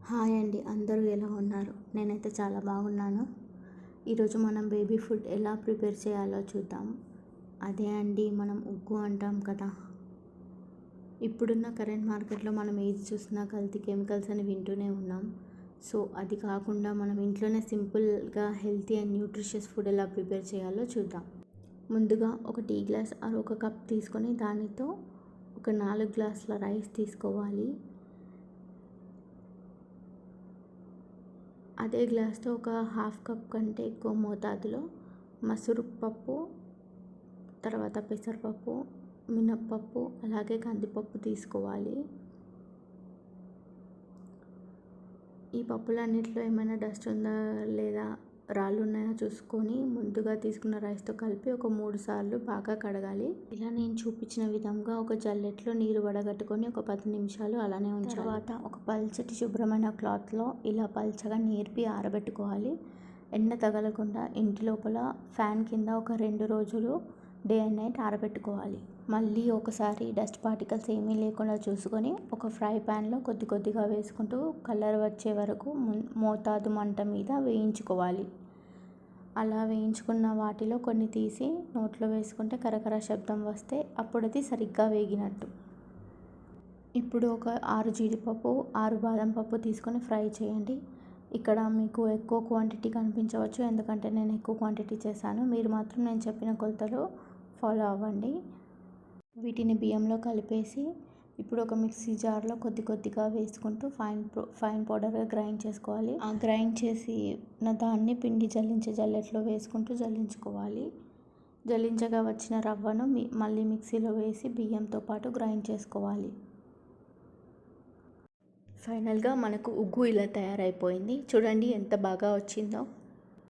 Hi అండి, అందరూ ఎలా ఉన్నారు? నేనైతే చాలా బాగున్నాను. ఈరోజు మనం బేబీ ఫుడ్ ఎలా ప్రిపేర్ చేయాలో చూద్దాం. అదే అండి మనం ఉగ్గు అంటాం కదా. ఇప్పుడున్న కరెంట్ మార్కెట్లో మనం ఏది చూసినా కల్తీ కెమికల్స్ అని వింటూనే ఉన్నాం. సో అది కాకుండా మనం ఇంట్లోనే సింపుల్గా హెల్తీ అండ్ న్యూట్రిషియస్ ఫుడ్ ఎలా ప్రిపేర్ చేయాలో చూద్దాం. ముందుగా ఒక టీ గ్లాస్ ఆర్ ఒక కప్ తీసుకొని దానితో ఒక 4 గ్లాసుల రైస్ తీసుకోవాలి. అదే గ్లాస్తో ఒక హాఫ్ కప్ కంటే ఎక్కువ మోతాదులో మసూరు పప్పు, తర్వాత పెసరపప్పు, మినప్పప్పు, అలాగే కందిపప్పు తీసుకోవాలి. ఈ పప్పులన్నిటిలో ఏమైనా డస్ట్ ఉందా లేదా, రాళ్ళు ఉన్నాయా చూసుకొని ముందుగా తీసుకున్న రైస్తో కలిపి ఒక 3 సార్లు బాగా కడగాలి. ఇలా నేను చూపించిన విధంగా ఒక జల్లెట్లో నీరు వడగట్టుకొని ఒక 10 నిమిషాలు అలానే ఉంచాలి. తర్వాత ఒక పల్చటి శుభ్రమైన క్లాత్లో ఇలా పల్చగా నేర్పి ఆరబెట్టుకోవాలి. ఎండ తగలకుండా ఇంటి లోపల ఫ్యాన్ కింద ఒక 2 రోజులు డే అండ్ నైట్ ఆరబెట్టుకోవాలి. మళ్ళీ ఒకసారి డస్ట్ పార్టికల్స్ ఏమీ లేకుండా చూసుకొని ఒక ఫ్రై ప్యాన్లో కొద్ది కొద్దిగా వేసుకుంటూ కలర్ వచ్చే వరకు మోతాదు మంట మీద వేయించుకోవాలి. అలా వేయించుకున్న వాటిలో కొన్ని తీసి నోట్లో వేసుకుంటే కరకర శబ్దం వస్తే అప్పుడు అది సరిగ్గా వేగినట్టు. ఇప్పుడు ఒక 6 జీడిపప్పు, 6 బాదం పప్పు తీసుకొని ఫ్రై చేయండి. ఇక్కడ మీకు ఎక్కువ క్వాంటిటీ కనిపించవచ్చు, ఎందుకంటే నేను ఎక్కువ క్వాంటిటీ చేశాను. మీరు మాత్రం నేను చెప్పిన కొలతలో ఫాలో అవ్వండి. వీటిని బియ్యంలో కలిపేసి ఇప్పుడు ఒక మిక్సీ జార్లో కొద్ది కొద్దిగా వేసుకుంటూ ఫైన్ పౌడర్గా గ్రైండ్ చేసుకోవాలి. ఆ గ్రైండ్ చేసిన దాన్ని పిండి జల్లించే జల్లెట్లో వేసుకుంటూ జల్లించుకోవాలి. జల్లించగా వచ్చిన రవ్వను మళ్ళీ మిక్సీలో వేసి బియ్యంతో పాటు గ్రైండ్ చేసుకోవాలి. ఫైనల్గా మనకు ఉగ్గు ఇలా తయారైపోయింది. చూడండి ఎంత బాగా వచ్చిందో.